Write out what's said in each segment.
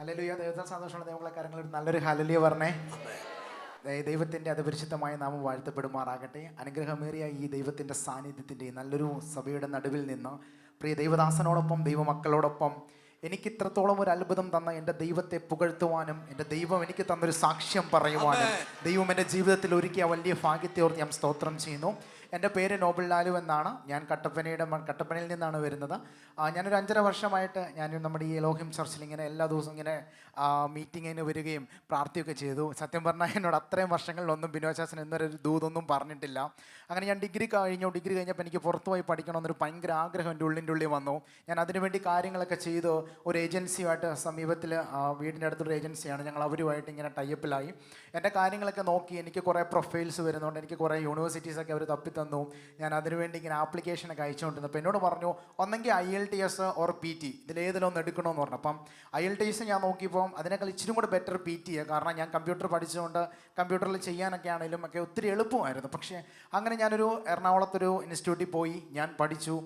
Hallelujah. ദൈവത്തിന് സന്തോഷമുള്ള ദൈവങ്ങളെ കാര്യങ്ങൾ നല്ലൊരു ഹല്ലേലൂയ പറഞ്ഞേ. ദൈവത്തിൻ്റെ അതിപരിശുദ്ധമായ നാമം വാഴ്ത്തപ്പെടുമാറാകട്ടെ. അനുഗ്രഹമേറിയ ഈ ദൈവത്തിൻ്റെ സാന്നിധ്യത്തിൻ്റെ നല്ലൊരു സഭയുടെ നടുവിൽ നിന്ന് പ്രിയ ദൈവദാസനോടൊപ്പം ദൈവമക്കളോടൊപ്പം എനിക്ക് ഇത്രത്തോളം ഒരു അത്ഭുതം തന്ന എൻ്റെ ദൈവത്തെ പുകഴ്ത്തുവാനും എൻ്റെ ദൈവം എനിക്ക് തന്നൊരു സാക്ഷ്യം പറയുവാനും ദൈവം എൻ്റെ ജീവിതത്തിൽ ഒരുക്കിയ വലിയ ഭാഗ്യത്തെ ഓർത്ത് ഞാൻ സ്തോത്രം ചെയ്യുന്നു. എൻ്റെ പേര് നോബിൾ ലാലു എന്നാണ്. ഞാൻ കട്ടപ്പനയിൽ നിന്നാണ് വരുന്നത്. ഞാനൊരു 5.5 വർഷമായിട്ട് ഞാൻ നമ്മുടെ ഈ എലോഹിം ചർച്ചിൽ ഇങ്ങനെ എല്ലാ ദിവസവും ഇങ്ങനെ മീറ്റിങ്ങിന് വരികയും പ്രാർത്ഥിക്കുകയൊക്കെ ചെയ്തു. സത്യം പറഞ്ഞാൽ എന്നോട് അത്രയും വർഷങ്ങളിലൊന്നും ബിനോചാസൻ എന്നൊരു ദൂതൊന്നും പറഞ്ഞിട്ടില്ല. അങ്ങനെ ഞാൻ ഡിഗ്രി കഴിഞ്ഞപ്പോൾ എനിക്ക് പുറത്തു പോയി പഠിക്കണമെന്നൊരു ഭയങ്കര ആഗ്രഹം എൻ്റെ ഉള്ളിൽ വന്നു. ഞാൻ അതിനുവേണ്ടി കാര്യങ്ങളൊക്കെ ചെയ്തു. ഒരു ഏജൻസിയുമായിട്ട് സമീപത്തിൽ വീടിൻ്റെ അടുത്തൊരു ഏജൻസിയാണ്, ഞങ്ങൾ അവരുമായിട്ട് ഇങ്ങനെ ടൈപ്പിലായി. എൻ്റെ കാര്യങ്ങളൊക്കെ നോക്കി എനിക്ക് കുറേ പ്രൊഫൈൽസ് വരുന്നുണ്ട്, എനിക്ക് കുറേ യൂണിവേഴ്സിറ്റീസൊക്കെ അവർ തന്നു. ഞാൻ അതിനുവേണ്ടി ഇങ്ങനെ ആപ്ലിക്കേഷനൊക്കെ അയച്ചുകൊണ്ടിരുന്നു. അപ്പോൾ എന്നോട് പറഞ്ഞു ഒന്നെങ്കിൽ IELTS ഓർ PT ഇതിലേതിലൊന്ന് എടുക്കണമെന്ന് പറഞ്ഞു. അപ്പം IELTS ഞാൻ നോക്കിയപ്പോൾ അതിനേക്കാൾ ഇച്ചിരി കൂടെ ബെറ്റർ PT, കാരണം ഞാൻ കമ്പ്യൂട്ടർ പഠിച്ചുകൊണ്ട് കമ്പ്യൂട്ടറിൽ ചെയ്യാനൊക്കെ ആണെങ്കിലും ഒക്കെ ഒത്തിരി എളുപ്പമായിരുന്നു. പക്ഷേ അങ്ങനെ ഞാനൊരു എറണാകുളത്തൊരു ഇൻസ്റ്റിറ്റ്യൂട്ടിൽ പോയി ഞാൻ പഠിച്ചു.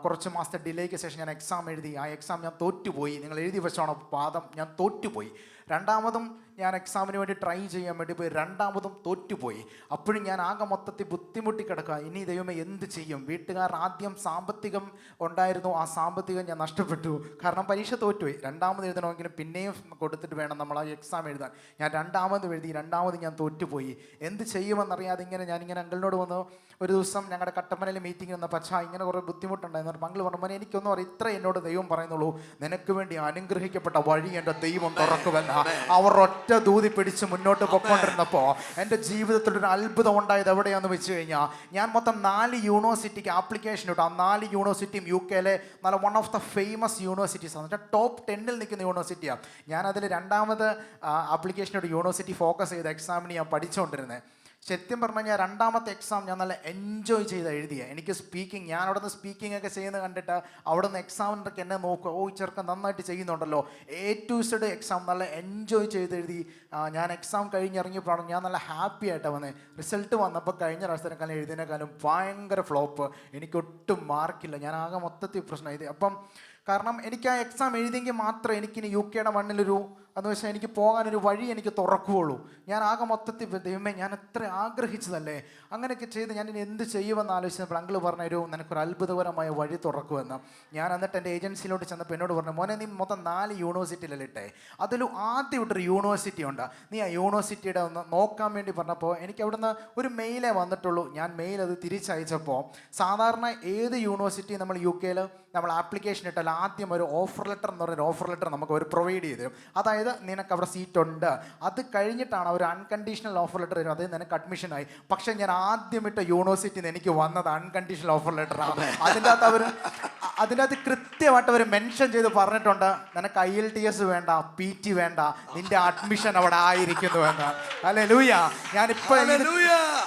കുറച്ച് മാസത്തെ ഡിലേക്ക് ശേഷം ഞാൻ എക്സാം എഴുതി. ആ എക്സാം ഞാൻ തോറ്റുപോയി. നിങ്ങൾ എഴുതി വെച്ചോണം പാദം, ഞാൻ തോറ്റുപോയി. രണ്ടാമതും ഞാൻ എക്സാമിന് വേണ്ടി ട്രൈ ചെയ്യാൻ വേണ്ടി പോയി, രണ്ടാമതും തോറ്റുപോയി. അപ്പോഴും ഞാൻ ആകെ മൊത്തത്തിൽ ബുദ്ധിമുട്ടി കിടക്കുക. ഇനി ദൈവമേ എന്ത് ചെയ്യും? വീട്ടുകാർ ആദ്യം സാമ്പത്തികം ഉണ്ടായിരുന്നു, ആ സാമ്പത്തികം ഞാൻ നഷ്ടപ്പെട്ടു, കാരണം പരീക്ഷ തോറ്റുപോയി. രണ്ടാമത് എഴുതണമെങ്കിലും പിന്നെയും കൊടുത്തിട്ട് വേണം നമ്മൾ ആ എക്സാം എഴുതാൻ. ഞാൻ രണ്ടാമത് എഴുതി, രണ്ടാമത് ഞാൻ തോറ്റുപോയി. എന്ത് ചെയ്യുമെന്നറിയാതെ ഞാനിങ്ങനെ അങ്കിളിനോട് വന്നു. ഒരു ദിവസം ഞങ്ങളുടെ കട്ടപ്പനയിൽ മീറ്റിംഗ് വന്ന പച്ച ഇങ്ങനെ കുറേ ബുദ്ധിമുട്ടുണ്ടായിരുന്നു. അങ്കിൾ പറഞ്ഞു, മോനെ എനിക്കൊന്നും അറിയാം, ഇത്ര എന്നോട് ദൈവം പറയുന്നുള്ളൂ, നിനക്ക് വേണ്ടി അനുഗ്രഹിക്കപ്പെട്ട വഴി എൻ്റെ ദൈവം തുറക്കുമെന്ന്. അവർ ഒറ്റ ദൂതി പിടിച്ച് മുന്നോട്ട് പൊയ്ക്കൊണ്ടിരുന്നപ്പോൾ എൻ്റെ ജീവിതത്തിൽ ഒരു അത്ഭുതം ഉണ്ടായത് എവിടെയാണെന്ന് വെച്ച് കഴിഞ്ഞാൽ, ഞാൻ മൊത്തം 4 യൂണിവേഴ്സിറ്റിക്ക് ആപ്ലിക്കേഷൻ ഇട്ടു. ആ 4 യൂണിവേഴ്സിറ്റിയും UK നല്ല one of the famous universities ആണ്, ടോപ്പ് 10ൽ നിൽക്കുന്ന യൂണിവേഴ്സിറ്റിയാണ്. ഞാനതിൽ രണ്ടാമത് ആപ്ലിക്കേഷനോട് യൂണിവേഴ്സിറ്റി ഫോക്കസ് ചെയ്ത എക്സാമിന് ഞാൻ പഠിച്ചുകൊണ്ടിരുന്നത്. സത്യം പറഞ്ഞു കഴിഞ്ഞാൽ രണ്ടാമത്തെ എക്സാം ഞാൻ നല്ല എൻജോയ് ചെയ്ത് എഴുതിയ. എനിക്ക് സ്പീക്കിംഗ്, ഞാൻ അവിടെ നിന്ന് സ്പീക്കിംഗ് ഒക്കെ ചെയ്യുന്നത് കണ്ടിട്ട് അവിടെ നിന്ന് എക്സാമിനൊക്കെ എന്നെ നോക്കുക, ഓ ചെറുക്കൻ നന്നായിട്ട് ചെയ്യുന്നുണ്ടല്ലോ. A to Z എക്സാം നല്ല എൻജോയ് ചെയ്ത് എഴുതി. ഞാൻ എക്സാം കഴിഞ്ഞിറങ്ങിയപ്പോഴാണ് ഞാൻ നല്ല ഹാപ്പി ആയിട്ടാണ് വന്നത്. റിസൾട്ട് വന്നപ്പോൾ കഴിഞ്ഞ പ്രാവശ്യത്തിനേക്കാളും എഴുതിയതിനേക്കാളും ഭയങ്കര ഫ്ലോപ്പ്. എനിക്കൊട്ടും മാർക്കില്ല. ഞാൻ ആകെ മൊത്തത്തിൽ പ്രശ്നം ഇത്. അപ്പം കാരണം എനിക്ക് ആ എക്സാം എഴുതിയെങ്കിൽ മാത്രമേ എനിക്കിനി UK മണ്ണിലൊരു എന്ന് വെച്ചാൽ എനിക്ക് പോകാനൊരു വഴി എനിക്ക് തുറക്കുകയുള്ളൂ. ഞാൻ ആകെ മൊത്തത്തിൽ ദൈവമേ ഞാൻ എത്ര ആഗ്രഹിച്ചതല്ലേ, അങ്ങനെയൊക്കെ ചെയ്ത് ഞാൻ ഇനി എന്ത് ചെയ്യുമെന്ന് ആലോചിച്ചപ്പോൾ അങ്കിൾ പറഞ്ഞൊരു നിനക്കൊരു അത്ഭുതകരമായ വഴി തുറക്കുമെന്ന്. ഞാൻ എന്നിട്ട് എൻ്റെ ഏജൻസിയിലോട്ട് ചെന്നപ്പോൾ എന്നോട് പറഞ്ഞു, മോനെ നീ മൊത്തം 4 യൂണിവേഴ്സിറ്റിയിലല്ലേ ഇട്ടേ, അതിലും ആദ്യം ഇട്ടൊരു യൂണിവേഴ്സിറ്റി ഉണ്ട്, നീ ആ യൂണിവേഴ്സിറ്റിയുടെ ഒന്ന് നോക്കാൻ വേണ്ടി പറഞ്ഞപ്പോൾ എനിക്ക് അവിടുന്ന് ഒരു മെയിലേ വന്നിട്ടുള്ളൂ. ഞാൻ മെയിൽ അത് തിരിച്ചയച്ചപ്പോൾ സാധാരണ ഏത് യൂണിവേഴ്സിറ്റി നമ്മൾ UK നമ്മൾ ആപ്ലിക്കേഷൻ ഇട്ടാൽ ആദ്യം ഒരു ഓഫർ ലെറ്റർ എന്ന് പറഞ്ഞൊരു ഓഫർ ലെറ്റർ നമുക്ക് അവർ പ്രൊവൈഡ് ചെയ്ത് തരും. അതായത് നിനക്ക് അവിടെ സീറ്റ് ഉണ്ട്, അത് കഴിഞ്ഞിട്ടാണ് ഒരു അൺകണ്ടീഷണൽ ഓഫർ ലെറ്റർ തരും, അത് നിനക്ക് അഡ്മിഷനായി. പക്ഷേ ഞാൻ ആദ്യം ഇട്ട യൂണിവേഴ്സിറ്റിയിൽ നിന്ന് എനിക്ക് വന്നത് അൺകണ്ടീഷണൽ ഓഫർ ലെറ്ററാണ്. അതിൻ്റെ അകത്ത് കൃത്യമായിട്ട് അവർ മെൻഷൻ ചെയ്ത് പറഞ്ഞിട്ടുണ്ട്, നിനക്ക് IELTS വേണ്ട, PT വേണ്ട, നിന്റെ അഡ്മിഷൻ അവിടെ ആയിരിക്കുന്നു എന്ന്. ഹല്ലേലൂയ. ഞാനിപ്പോൾ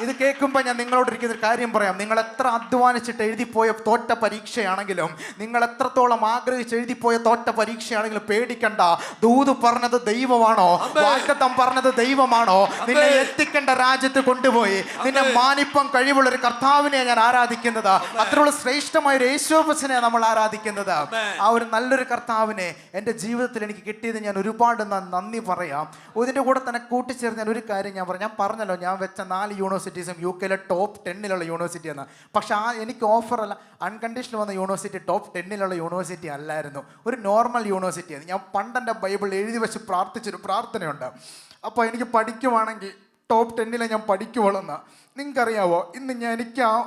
ഇത് കേൾക്കുമ്പോൾ ഞാൻ നിങ്ങളോടിരിക്കുന്ന ഒരു കാര്യം പറയാം. നിങ്ങൾ എത്ര അധ്വാനിച്ചിട്ട് എഴുതിപ്പോയ തോറ്റ പരീക്ഷയാണെങ്കിലും, നിങ്ങൾ എത്രത്തോളം ആഗ്രഹിച്ച് എഴുതിപ്പോയ തോറ്റ പരീക്ഷയാണെങ്കിലും പേടിക്കണ്ട. ദൂത് പറഞ്ഞത് ദൈവമാണോ, വാഗ്ദത്തം പറഞ്ഞത് ദൈവമാണോ, നിന്നെ എത്തിക്കേണ്ട രാജ്യത്ത് കൊണ്ടുപോയി നിന്നെ മാനിപ്പം കഴിവുള്ള ഒരു കർത്താവിനെ ഞാൻ ആരാധിക്കുന്നത്. അത്രയുള്ള ശ്രേഷ്ഠമായ ഒരു യേശുവിനെ നമ്മൾ ആരാധിക്കുന്നത്. ആ ഒരു നല്ലൊരു കർത്താവിനെ എൻ്റെ ജീവിതത്തിൽ എനിക്ക് കിട്ടിയത് ഞാൻ ഒരുപാട് നന്ദി പറയാം. ഇതിൻ്റെ കൂടെ തന്നെ കൂട്ടിച്ചേർന്ന് ഞാൻ ഒരു കാര്യം ഞാൻ പറഞ്ഞല്ലോ, ഞാൻ വെച്ച 4 യൂണിവേഴ്സിറ്റീസും UK ടോപ്പ് 10ലുള്ള യൂണിവേഴ്സിറ്റിയാണ്. പക്ഷെ എനിക്ക് ഓഫറല്ല, അൺകണ്ടീഷണൽ വന്ന യൂണിവേഴ്സിറ്റി ടോപ്പ് 10ലുള്ള യൂണിവേഴ്സിറ്റി അല്ലായിരുന്നു, ഒരു നോർമൽ യൂണിവേഴ്സിറ്റിയാണ്. ഞാൻ പണ്ടെൻ്റെ ബൈബിൾ എഴുതി വെച്ച് പ്രാർത്ഥിച്ചൊരു പ്രാർത്ഥനയുണ്ട്. അപ്പോൾ എനിക്ക് പഠിക്കുവാണെങ്കിൽ ടോപ്പ് 10ലെ ഞാൻ പഠിക്കുവോളെന്ന്. നിങ്ങൾക്കറിയാവോ, ഇന്ന്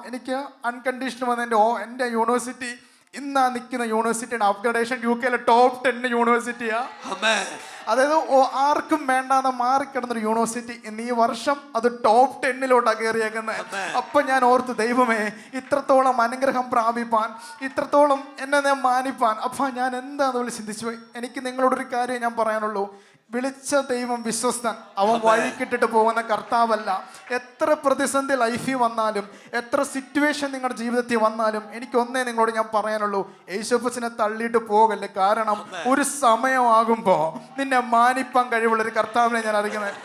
എനിക്ക് അൺകണ്ടീഷണൽ വന്ന എൻ്റെ യൂണിവേഴ്സിറ്റി ഇന്നാ നിൽക്കുന്ന യൂണിവേഴ്സിറ്റിയാണ് അപ്ഗ്രഡേഷൻ UK ടോപ്പ് 10 യൂണിവേഴ്സിറ്റിയാണ്. അതായത് ആർക്കും വേണ്ടാന്ന് മാറിക്കിടന്നൊരു യൂണിവേഴ്സിറ്റി ഇന്ന് ഈ വർഷം അത് ടോപ്പ് 10ലോട്ടാണ് കയറിയേക്കുന്നത്. അപ്പം ഞാൻ ഓർത്ത്, ദൈവമേ ഇത്രത്തോളം അനുഗ്രഹം പ്രാപിപ്പാൻ, ഇത്രത്തോളം എന്നെ മാനിപ്പാൻ, അപ്പം ഞാൻ എന്താണെന്ന് ചിന്തിച്ചു പോയി. എനിക്ക് നിങ്ങളോടൊരു കാര്യം ഞാൻ പറയാനുള്ളൂ, വിളിച്ച ദൈവം വിശ്വസ്തൻ, അവൻ വഴിക്കിട്ടിട്ട് പോകുന്ന കർത്താവല്ല. എത്ര പ്രതിസന്ധി ലൈഫിൽ വന്നാലും, എത്ര സിറ്റുവേഷൻ നിങ്ങളുടെ ജീവിതത്തിൽ വന്നാലും, എനിക്കൊന്നേ നിങ്ങളോട് ഞാൻ പറയാനുള്ളൂ, യേശുവിനെ തള്ളിയിട്ട് പോകല്ലേ. കാരണം ഒരു സമയമാകുമ്പോൾ നിന്നെ മാനിപ്പാൻ കഴിവുള്ളൊരു കർത്താവിനെ ഞാൻ അറിയിക്കുന്നത്.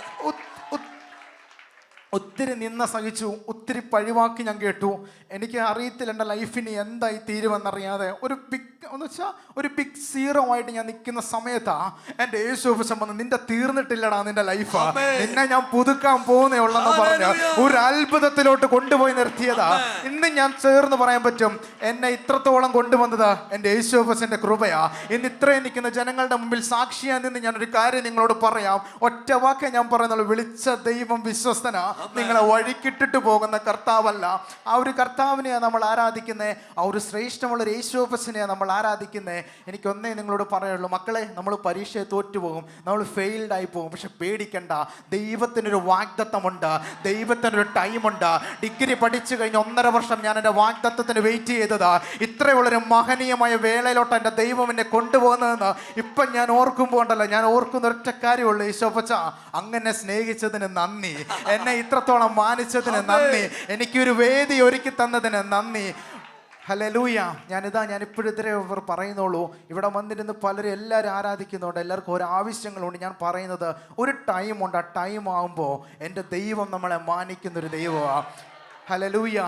ഒത്തിരി നിന്ന സഹിച്ചു, ഒത്തിരി പഴിവാക്കി ഞാൻ കേട്ടു. എനിക്ക് അറിയത്തില്ല എൻ്റെ ലൈഫിന് എന്തായി തീരുമെന്നറിയാതെ ഒരു ബിഗ് സീറോ ആയിട്ട് ഞാൻ നിൽക്കുന്ന സമയത്താ എൻ്റെ യേശുവശം വന്ന്, നിന്റെ തീർന്നിട്ടില്ലടാ നിന്റെ ലൈഫ്, നിന്നെ ഞാൻ പുതുക്കാൻ പോകുന്നേ ഉള്ളെന്ന് പറഞ്ഞ് ഒരു അത്ഭുതത്തിലോട്ട് കൊണ്ടുപോയി നിർത്തിയതാ. ഇന്ന് ഞാൻ ചേർന്ന് പറയാൻ പറ്റും, എന്നെ ഇത്രത്തോളം കൊണ്ടുവന്നത് എൻ്റെ യേശുവശന്റെ കൃപയാ. ഇന്ന് ഇത്രയും നിൽക്കുന്ന ജനങ്ങളുടെ മുമ്പിൽ സാക്ഷിയാ നിന്ന് ഞാനൊരു കാര്യം നിങ്ങളോട് പറയാം. ഒറ്റ വാക്കേ ഞാൻ പറയുന്നുള്ളൂ, വിളിച്ച ദൈവം വിശ്വസ്തനാ. നിങ്ങളെ വഴിക്കിട്ടിട്ട് പോകുന്ന കർത്താവല്ല. ആ ഒരു കർത്താവിനെയാണ് നമ്മൾ ആരാധിക്കുന്നത്. ആ ഒരു ശ്രേഷ്ഠമുള്ള യേശുവശനെയാണ് നമ്മൾ ആരാധിക്കുന്നത്. എനിക്കൊന്നേ നിങ്ങളോട് പറയുള്ളൂ, മക്കളെ, നമ്മൾ പരീക്ഷയെ തോറ്റുപോകും, നമ്മൾ ഫെയിൽഡ് ആയി പോകും. പക്ഷെ പേടിക്കണ്ട, ദൈവത്തിനൊരു വാഗ്ദത്തമുണ്ട്, ദൈവത്തിനൊരു ടൈമുണ്ട്. ഡിഗ്രി പഠിച്ചു കഴിഞ്ഞ് 1.5 വർഷം ഞാൻ എൻ്റെ വാഗ്ദത്തത്തിന് വെയിറ്റ് ചെയ്തതാ. ഇത്രയുള്ളൊരു മഹനീയമായ വേളയിലോട്ട് എൻ്റെ ദൈവം എന്നെ കൊണ്ടുപോകുന്നതെന്ന് ഇപ്പം ഞാൻ ഓർക്കുമ്പോൾ ഉണ്ടല്ലോ, ഞാൻ ഓർക്കുന്ന ഒറ്റ കാര്യമുള്ളൂ, യേശുവച്ച അങ്ങനെ സ്നേഹിച്ചതിന് നന്ദി, എന്നെ ഇത്രത്തോളം മാനിച്ചതിന് നന്ദി, എനിക്കൊരു വേദി ഒരുക്കി തന്നതിന് നന്ദി. ഹല്ലേലൂയ. ഞാനിപ്പോഴത്തെ പറയുന്നുള്ളൂ. ഇവിടെ വന്നിരുന്ന് പലരും എല്ലാവരും ആരാധിക്കുന്നുണ്ട്, എല്ലാവർക്കും ഓരോ ആവശ്യങ്ങളുണ്ട്. ഞാൻ പറയുന്നത് ഒരു ടൈമുണ്ട്, ആ ടൈം ആകുമ്പോൾ എൻ്റെ ദൈവം നമ്മളെ മാനിക്കുന്നൊരു ദൈവമാണ്. ഹല്ലേലൂയ.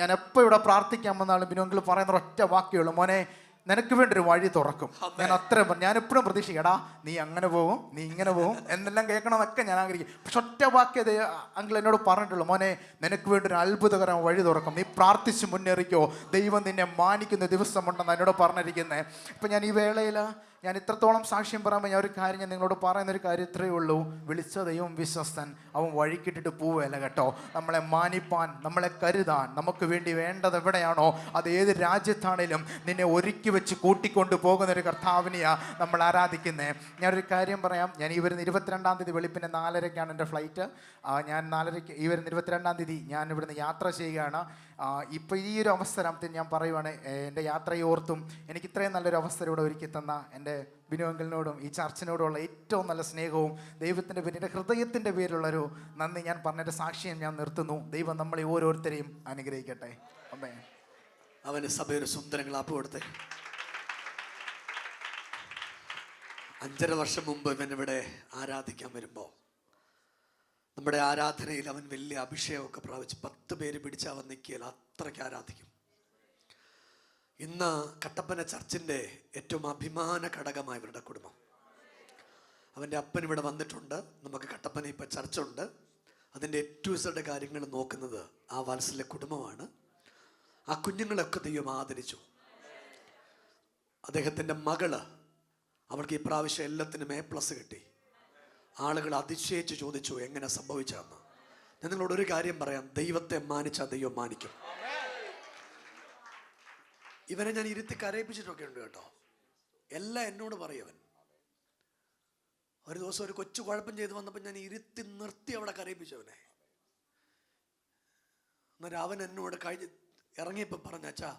ഞാൻ എപ്പോൾ ഇവിടെ പ്രാർത്ഥിക്കാൻ വന്നാലും ബിനോങ്കിൾ പറയുന്ന ഒറ്റ വാക്യമുള്ളൂ, മോനെ നിനക്ക് വേണ്ടി ഒരു വഴി തുറക്കും. ഞാൻ അത്രയും പറഞ്ഞു. ഞാൻ എപ്പോഴും പ്രതീക്ഷിക്കടാ, നീ അങ്ങനെ പോകും, നീ ഇങ്ങനെ പോകും എന്നെല്ലാം കേൾക്കണമെന്നൊക്കെ ഞാൻ ആഗ്രഹിക്കും. പക്ഷെ ഒറ്റ വാക്യത് അങ്കിൾ എന്നോട് പറഞ്ഞിട്ടുള്ളൂ, മോനെ നിനക്ക് വേണ്ടി ഒരു അത്ഭുതകരമായ വഴി തുറക്കും, നീ പ്രാർത്ഥിച്ച് മുന്നേറിക്കോ, ദൈവം നിന്നെ മാനിക്കുന്ന ദിവസമുണ്ടെന്ന് എന്നോട് പറഞ്ഞിരിക്കുന്നത്. ഇപ്പം ഞാൻ ഈ വേളയിൽ ഞാൻ ഇത്രത്തോളം സാക്ഷ്യം പറയുമ്പോൾ ഞാൻ ഒരു കാര്യം, ഞാൻ നിങ്ങളോട് പറയുന്നൊരു കാര്യം ഇത്രയേ ഉള്ളൂ, വിളിച്ച ദൈവം വിശ്വസ്തൻ, അവൻ വഴിക്കിട്ടിട്ട് പോവുകയല്ല കേട്ടോ. നമ്മളെ മാനിപ്പാൻ, നമ്മളെ കരുതാൻ, നമുക്ക് വേണ്ടി വേണ്ടത് എവിടെയാണോ അത് ഏത് രാജ്യത്താണേലും നിന്നെ ഒരുക്കി വെച്ച് കൂട്ടിക്കൊണ്ട് പോകുന്നൊരു കർത്താവിനെയാണ് നമ്മൾ ആരാധിക്കുന്നത്. ഞാനൊരു കാര്യം പറയാം. ഞാൻ ഈ വരുന്ന 22-ാം തീയതി വെളുപ്പിന് 4:30-ക്കാണ് എൻ്റെ ഫ്ലൈറ്റ്. ഞാൻ 4:30 ഈ വരുന്ന 22-ാം തീയതി ഞാൻ ഇവിടുന്ന് യാത്ര ചെയ്യുകയാണ്. ഇപ്പോൾ ഈ ഒരു അവസരത്തിൽ ഞാൻ പറയുവാണ്, എൻ്റെ യാത്രയെ ഓർത്തും എനിക്ക് ഇത്രയും നല്ലൊരു അവസരം ഇവിടെ ഒരുക്കി തന്ന എൻ്റെ ബിനോങ്കിളിനോടും ഈ ചർച്ചിനോടുമുള്ള ഏറ്റവും നല്ല സ്നേഹവും ദൈവത്തിൻ്റെ പേരിൽ, എൻ്റെ ഹൃദയത്തിൻ്റെ പേരിലുള്ളൊരു നന്ദി ഞാൻ പറഞ്ഞതിൻ്റെ സാക്ഷ്യം ഞാൻ നിർത്തുന്നു. ദൈവം നമ്മളെ ഓരോരുത്തരെയും അനുഗ്രഹിക്കട്ടെ. അമ്മേ. അവന് സഭയൊരു സുന്ദരങ്ങൾ ആപ്പ് കൊടുത്തേ. 5.5 വർഷം മുമ്പ് ഇവനിവിടെ ആരാധിക്കാൻ വരുമ്പോൾ നമ്മുടെ ആരാധനയിൽ അവൻ വലിയ അഭിഷേകമൊക്കെ പ്രാപിച്ച് 10 പേര് പിടിച്ച് അവൻ നിൽക്കിയാൽ അത്രയ്ക്ക് ആരാധിക്കും. ഇന്ന് കട്ടപ്പന ചർച്ചിൻ്റെ ഏറ്റവും അഭിമാന ഘടകമായ ഇവരുടെ കുടുംബം. അവൻ്റെ അപ്പൻ ഇവിടെ വന്നിട്ടുണ്ട്. നമുക്ക് കട്ടപ്പന ഇപ്പം ചർച്ചുണ്ട്. അതിൻ്റെ ഏറ്റവും കാര്യങ്ങൾ നോക്കുന്നത് ആ വാത്സല്യ കുടുംബമാണ്. ആ കുഞ്ഞുങ്ങളൊക്കെ ദൈവം ആദരിച്ചു. അദ്ദേഹത്തിൻ്റെ മകള്, അവൾക്ക് ഈ പ്രാവശ്യം എല്ലാത്തിനും A+ കിട്ടി. ആളുകൾ അതിശയിച്ച് ചോദിച്ചു എങ്ങനെ സംഭവിച്ചതെന്ന്. ഞാൻ നിങ്ങളോടൊരു കാര്യം പറയാം, ദൈവത്തെ മാനിച്ചാൽ ദൈവം മാനിക്കും. ഇവനെ ഞാൻ ഇരുത്തി കരയിപ്പിച്ചിട്ടൊക്കെ ഉണ്ട് കേട്ടോ. എല്ലാം എന്നോട് പറയവൻ. ഒരു ദിവസം ഒരു കൊച്ചു കുഴപ്പം ചെയ്ത് വന്നപ്പോൾ ഞാൻ ഇരുത്തി നിർത്തി അവിടെ കരയിപ്പിച്ചവനെ. അന്നേരം അവൻ എന്നോട് ഇറങ്ങിയപ്പോൾ പറഞ്ഞ, അച്ഛാ,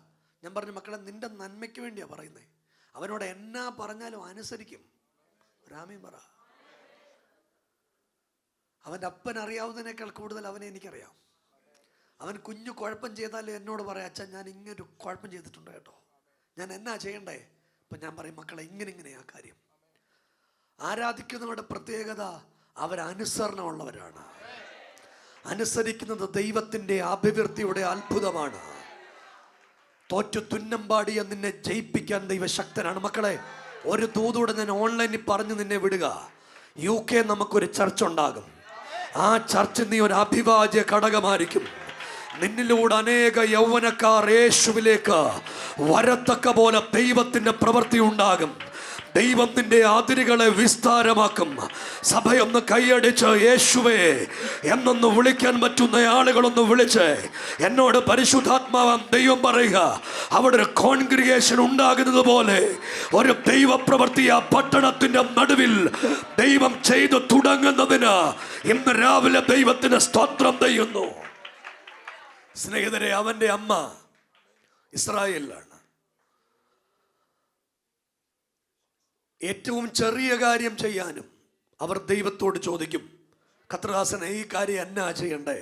ഞാൻ പറഞ്ഞു, മക്കളെ നിന്റെ നന്മയ്ക്ക് വേണ്ടിയാ പറയുന്നേ. അവനോട് എന്നാ പറഞ്ഞാലും അനുസരിക്കും. രാമയും പറ. അവൻ്റെ അപ്പൻ അറിയാവുന്നതിനേക്കാൾ കൂടുതൽ അവനെ എനിക്കറിയാം. അവൻ കുഞ്ഞു കുഴപ്പം ചെയ്താലും എന്നോട് പറയാം, അച്ഛൻ ഞാൻ ഇങ്ങനൊരു കുഴപ്പം ചെയ്തിട്ടുണ്ട് കേട്ടോ, ഞാൻ എന്നാ ചെയ്യണ്ടേ? അപ്പം ഞാൻ പറയും, മക്കളെ ഇങ്ങനെയാ കാര്യം. ആരാധിക്കുന്നവരുടെ പ്രത്യേകത അവരനുസരണമുള്ളവരാണ്. അനുസരിക്കുന്നത് ദൈവത്തിൻ്റെ അഭിവൃദ്ധിയുടെ അത്ഭുതമാണ്. തോറ്റു തുന്നം പാടിയ നിന്നെ ജയിപ്പിക്കാൻ ദൈവശക്തനാണ്. മക്കളെ, ഒരു ദൂതോടെ ഞാൻ ഓൺലൈനിൽ പറഞ്ഞു നിന്നെ വിടുക. UK നമുക്കൊരു ചർച്ച ഉണ്ടാകും. ആ ചർച്ച് നീ ഒരു അഭിവാജ്യ ഘടകമായിരിക്കും. നിന്നിലൂടെ അനേക യൗവനക്കാർ യേശുവിലേക്ക് വരത്തക്ക പോലെ ദൈവത്തിൻ്റെ പ്രവൃത്തി ഉണ്ടാകും. ദൈവം നിന്റെ അതിരുകളെ വിസ്താരമാക്കും. സഭയൊന്ന് കൈയടിച്ച് യേശുവേ എന്നൊന്ന് വിളിക്കാൻ പറ്റുന്ന ആളുകളൊന്ന് വിളിച്ച് എന്നോട് പരിശുദ്ധാത്മാവാം ദൈവം പറയുക, അവിടെ ഒരു കോൺഗ്രിഗേഷൻ ഉണ്ടാകുന്നത് പോലെ ഒരു ദൈവപ്രവൃത്തി ആ പട്ടണത്തിൻ്റെ നടുവിൽ ദൈവം ചെയ്തു തുടങ്ങുന്നതിന് ഇന്ന് രാവിലെ ദൈവത്തിന് സ്തോത്രം ചെയ്യുന്നു. സ്നേഹിതരെ, അവൻ്റെ അമ്മ ഇസ്രായേലിലാണ്. ഏറ്റവും ചെറിയ കാര്യം ചെയ്യാനും അവർ ദൈവത്തോട് ചോദിക്കും, കർത്തൃദാസനെ ഈ കാര്യം എന്നാ ചെയ്യണ്ടേ?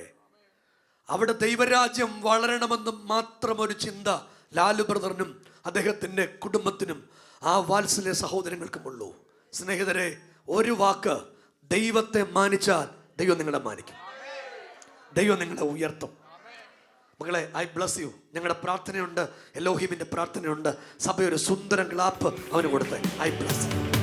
അവിടെ ദൈവരാജ്യം വളരണമെന്നും മാത്രം ഒരു ചിന്ത ലാലു ബ്രദറിനും അദ്ദേഹത്തിൻ്റെ കുടുംബത്തിനും ആ വാത്സല്യ സഹോദരങ്ങൾക്കുമുള്ളൂ. സ്നേഹിതരെ, ഒരു വാക്ക്, ദൈവത്തെ മാനിച്ചാൽ ദൈവം നിങ്ങളെ മാനിക്കും. ദൈവം നിങ്ങളെ ഉയർത്തും. മകളെ, ഐ ബ്ലസ് യു. ഞങ്ങളുടെ പ്രാർത്ഥനയുണ്ട്, എലോഹിമിന്റെ പ്രാർത്ഥനയുണ്ട്. സഭയൊരു സുന്ദരം ക്ലാപ്പ് അവന് കൊടുത്തേ. I bless you.